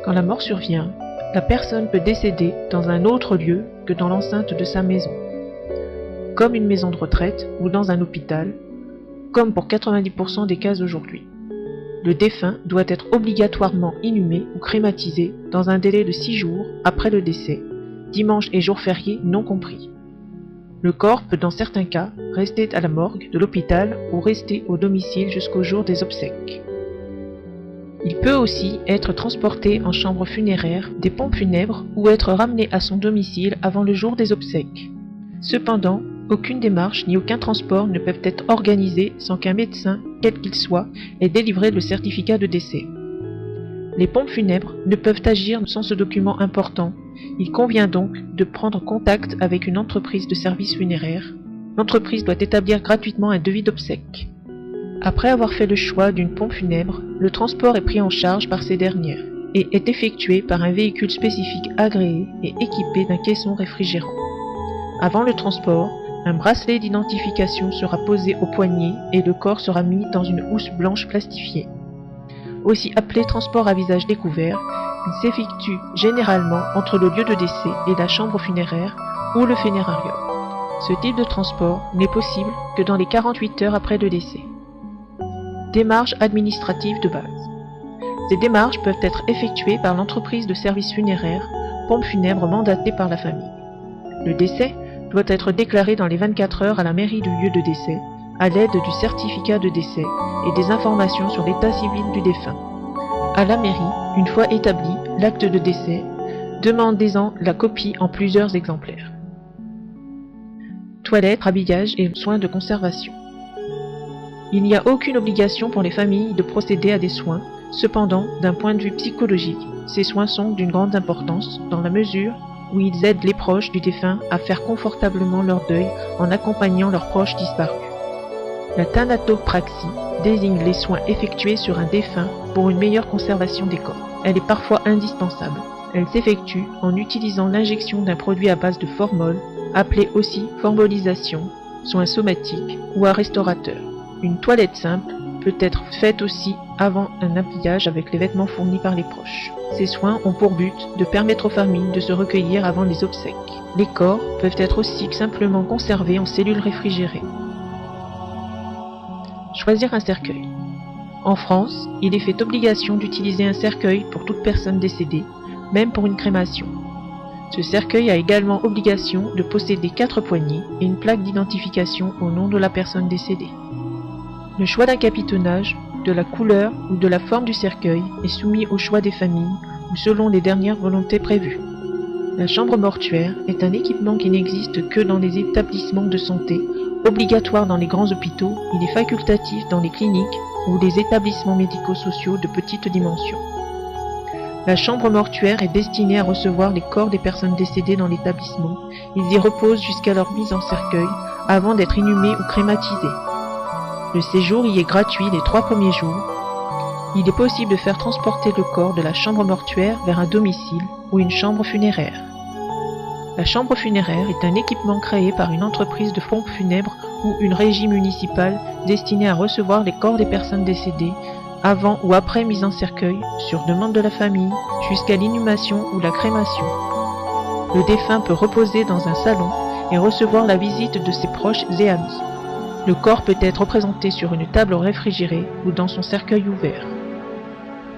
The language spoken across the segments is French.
Quand la mort survient, la personne peut décéder dans un autre lieu que dans l'enceinte de sa maison, comme une maison de retraite ou dans un hôpital, comme pour 90% des cas aujourd'hui. Le défunt doit être obligatoirement inhumé ou crématisé dans un délai de 6 jours après le décès, dimanche et jours fériés non compris. Le corps peut dans certains cas rester à la morgue de l'hôpital ou rester au domicile jusqu'au jour des obsèques. Il peut aussi être transporté en chambre funéraire, des pompes funèbres ou être ramené à son domicile avant le jour des obsèques. Cependant, aucune démarche ni aucun transport ne peuvent être organisés sans qu'un médecin, quel qu'il soit, ait délivré le certificat de décès. Les pompes funèbres ne peuvent agir sans ce document important. Il convient donc de prendre contact avec une entreprise de services funéraires. L'entreprise doit établir gratuitement un devis d'obsèques. Après avoir fait le choix d'une pompe funèbre, le transport est pris en charge par ces dernières et est effectué par un véhicule spécifique agréé et équipé d'un caisson réfrigérant. Avant le transport, un bracelet d'identification sera posé au poignet et le corps sera mis dans une housse blanche plastifiée. Aussi appelé transport à visage découvert, il s'effectue généralement entre le lieu de décès et la chambre funéraire ou le funérarium. Ce type de transport n'est possible que dans les 48 heures après le décès. Démarches administratives de base. Ces démarches peuvent être effectuées par l'entreprise de services funéraires, pompe funèbre mandatée par la famille. Le décès doit être déclaré dans les 24 heures à la mairie du lieu de décès, à l'aide du certificat de décès et des informations sur l'état civil du défunt. À la mairie, une fois établi l'acte de décès, demandez-en la copie en plusieurs exemplaires. Toilettes, habillage et soins de conservation. Il n'y a aucune obligation pour les familles de procéder à des soins. Cependant, d'un point de vue psychologique, ces soins sont d'une grande importance dans la mesure où ils aident les proches du défunt à faire confortablement leur deuil en accompagnant leurs proches disparus. La thanatopraxie désigne les soins effectués sur un défunt pour une meilleure conservation des corps. Elle est parfois indispensable. Elle s'effectue en utilisant l'injection d'un produit à base de formol, appelé aussi formolisation, soins somatiques ou un restaurateur. Une toilette simple peut être faite aussi avant un habillage avec les vêtements fournis par les proches. Ces soins ont pour but de permettre aux familles de se recueillir avant les obsèques. Les corps peuvent être aussi simplement conservés en cellules réfrigérées. Choisir un cercueil. En France, il est fait obligation d'utiliser un cercueil pour toute personne décédée, même pour une crémation. Ce cercueil a également obligation de posséder 4 poignées et une plaque d'identification au nom de la personne décédée. Le choix d'un capitonnage, de la couleur ou de la forme du cercueil est soumis au choix des familles ou selon les dernières volontés prévues. La chambre mortuaire est un équipement qui n'existe que dans les établissements de santé, obligatoire dans les grands hôpitaux, il est facultatif dans les cliniques ou les établissements médico-sociaux de petite dimension. La chambre mortuaire est destinée à recevoir les corps des personnes décédées dans l'établissement. Ils y reposent jusqu'à leur mise en cercueil avant d'être inhumés ou crématisés. Le séjour y est gratuit les 3 premiers jours. Il est possible de faire transporter le corps de la chambre mortuaire vers un domicile ou une chambre funéraire. La chambre funéraire est un équipement créé par une entreprise de pompes funèbres ou une régie municipale destinée à recevoir les corps des personnes décédées avant ou après mise en cercueil, sur demande de la famille, jusqu'à l'inhumation ou la crémation. Le défunt peut reposer dans un salon et recevoir la visite de ses proches et amis. Le corps peut être représenté sur une table réfrigérée ou dans son cercueil ouvert.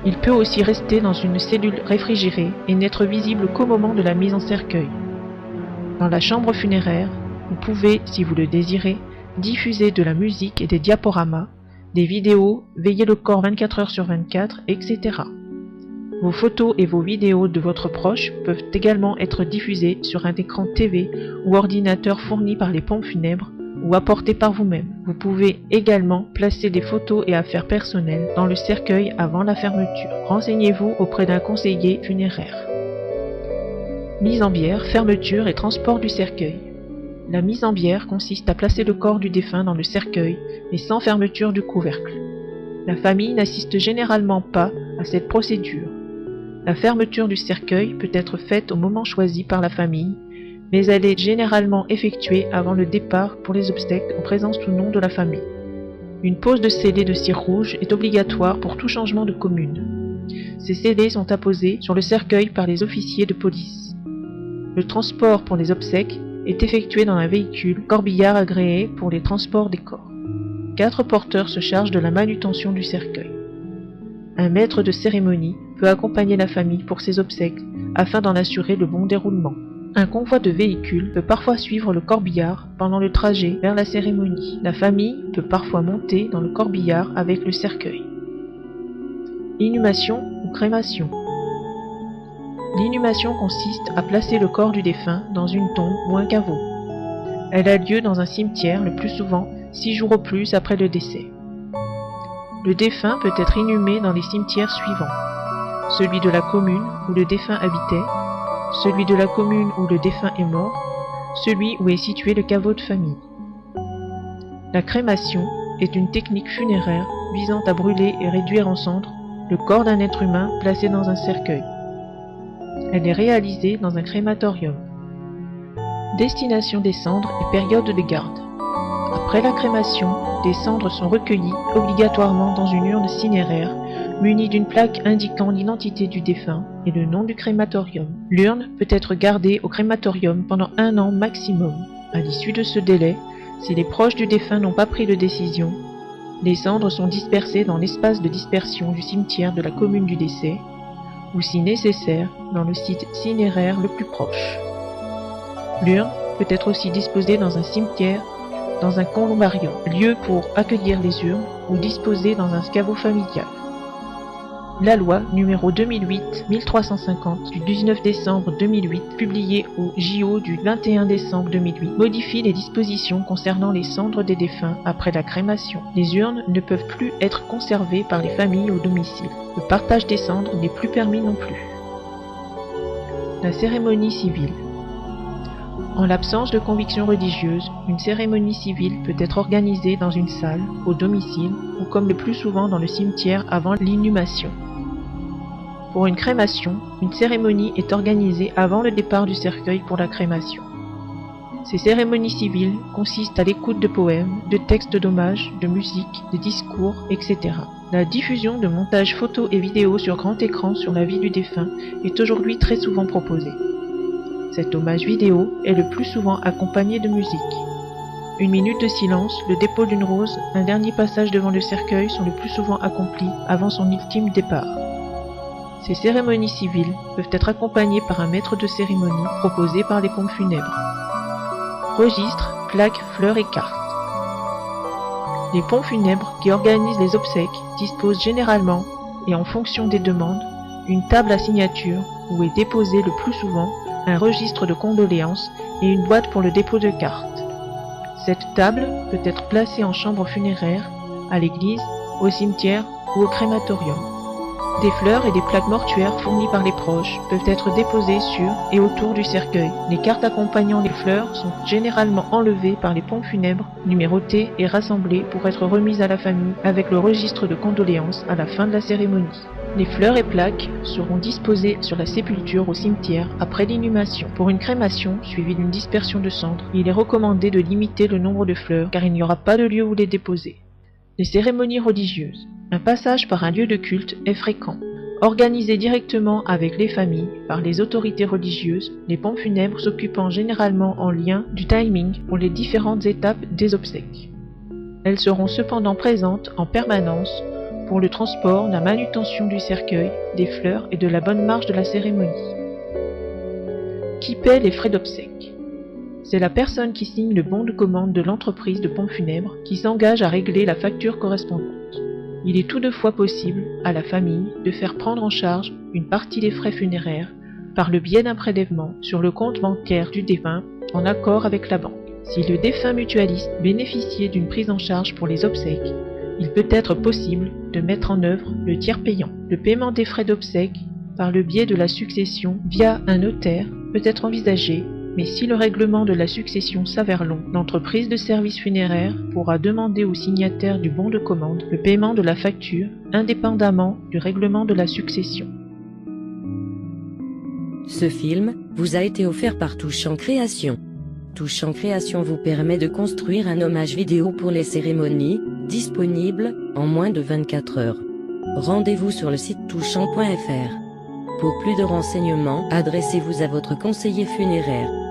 Il peut aussi rester dans une cellule réfrigérée et n'être visible qu'au moment de la mise en cercueil. Dans la chambre funéraire, vous pouvez, si vous le désirez, diffuser de la musique et des diaporamas, des vidéos, veiller le corps 24 heures sur 24, etc. Vos photos et vos vidéos de votre proche peuvent également être diffusées sur un écran TV ou ordinateur fourni par les pompes funèbres ou apporté par vous-même. Vous pouvez également placer des photos et affaires personnelles dans le cercueil avant la fermeture. Renseignez-vous auprès d'un conseiller funéraire. Mise en bière, fermeture et transport du cercueil. La mise en bière consiste à placer le corps du défunt dans le cercueil, mais sans fermeture du couvercle. La famille n'assiste généralement pas à cette procédure. La fermeture du cercueil peut être faite au moment choisi par la famille, mais elle est généralement effectuée avant le départ pour les obsèques en présence ou non de la famille. Une pose de scellés de cire rouge est obligatoire pour tout changement de commune. Ces scellés sont apposés sur le cercueil par les officiers de police. Le transport pour les obsèques est effectué dans un véhicule corbillard agréé pour les transports des corps. 4 porteurs se chargent de la manutention du cercueil. Un maître de cérémonie peut accompagner la famille pour ses obsèques afin d'en assurer le bon déroulement. Un convoi de véhicules peut parfois suivre le corbillard pendant le trajet vers la cérémonie. La famille peut parfois monter dans le corbillard avec le cercueil. Inhumation ou crémation. L'inhumation consiste à placer le corps du défunt dans une tombe ou un caveau. Elle a lieu dans un cimetière le plus souvent 6 jours au plus après le décès. Le défunt peut être inhumé dans les cimetières suivants: celui de la commune où le défunt habitait, celui de la commune où le défunt est mort, celui où est situé le caveau de famille. La crémation est une technique funéraire visant à brûler et réduire en cendres le corps d'un être humain placé dans un cercueil. Elle est réalisée dans un crématorium. Destination des cendres et période de garde. Après la crémation, des cendres sont recueillies obligatoirement dans une urne cinéraire munie d'une plaque indiquant l'identité du défunt et le nom du crématorium. L'urne peut être gardée au crématorium pendant 1 an maximum. À l'issue de ce délai, si les proches du défunt n'ont pas pris de décision, les cendres sont dispersées dans l'espace de dispersion du cimetière de la commune du décès, ou si nécessaire, dans le site cinéraire le plus proche. L'urne peut être aussi disposée dans un cimetière, dans un columbarium, lieu pour accueillir les urnes, ou disposée dans un caveau familial. La loi numéro 2008-1350 du 19 décembre 2008, publiée au JO du 21 décembre 2008, modifie les dispositions concernant les cendres des défunts après la crémation. Les urnes ne peuvent plus être conservées par les familles au domicile. Le partage des cendres n'est plus permis non plus. La cérémonie civile. En l'absence de conviction religieuse, une cérémonie civile peut être organisée dans une salle, au domicile, ou comme le plus souvent dans le cimetière avant l'inhumation. Pour une crémation, une cérémonie est organisée avant le départ du cercueil pour la crémation. Ces cérémonies civiles consistent à l'écoute de poèmes, de textes d'hommage, de musique, de discours, etc. La diffusion de montages photos et vidéos sur grand écran sur la vie du défunt est aujourd'hui très souvent proposée. Cet hommage vidéo est le plus souvent accompagné de musique. 1 minute de silence, le dépôt d'une rose, un dernier passage devant le cercueil sont le plus souvent accomplis avant son ultime départ. Ces cérémonies civiles peuvent être accompagnées par un maître de cérémonie proposé par les pompes funèbres. Registres, plaques, fleurs et cartes. Les pompes funèbres qui organisent les obsèques disposent généralement, et en fonction des demandes, une table à signature où est déposé le plus souvent un registre de condoléances et une boîte pour le dépôt de cartes. Cette table peut être placée en chambre funéraire, à l'église, au cimetière ou au crématorium. Des fleurs et des plaques mortuaires fournies par les proches peuvent être déposées sur et autour du cercueil. Les cartes accompagnant les fleurs sont généralement enlevées par les pompes funèbres, numérotées et rassemblées pour être remises à la famille avec le registre de condoléances à la fin de la cérémonie. Les fleurs et plaques seront disposées sur la sépulture au cimetière après l'inhumation. Pour une crémation suivie d'une dispersion de cendres, il est recommandé de limiter le nombre de fleurs car il n'y aura pas de lieu où les déposer. Les cérémonies religieuses. Un passage par un lieu de culte est fréquent. Organisé directement avec les familles par les autorités religieuses, les pompes funèbres s'occupant généralement en lien du timing pour les différentes étapes des obsèques. Elles seront cependant présentes en permanence pour le transport, la manutention du cercueil, des fleurs et de la bonne marche de la cérémonie. Qui paie les frais d'obsèques? C'est la personne qui signe le bon de commande de l'entreprise de pompes funèbres qui s'engage à régler la facture correspondante. Il est toutefois possible à la famille de faire prendre en charge une partie des frais funéraires par le biais d'un prélèvement sur le compte bancaire du défunt en accord avec la banque. Si le défunt mutualiste bénéficiait d'une prise en charge pour les obsèques, il peut être possible de mettre en œuvre le tiers payant. Le paiement des frais d'obsèques par le biais de la succession via un notaire peut être envisagé Mais si le règlement de la succession s'avère long, l'entreprise de services funéraires pourra demander au signataire du bon de commande le paiement de la facture, indépendamment du règlement de la succession. Ce film vous a été offert par Touchant Création. Touchant Création vous permet de construire un hommage vidéo pour les cérémonies, disponible en moins de 24 heures. Rendez-vous sur le site touchant.fr. Pour plus de renseignements, adressez-vous à votre conseiller funéraire.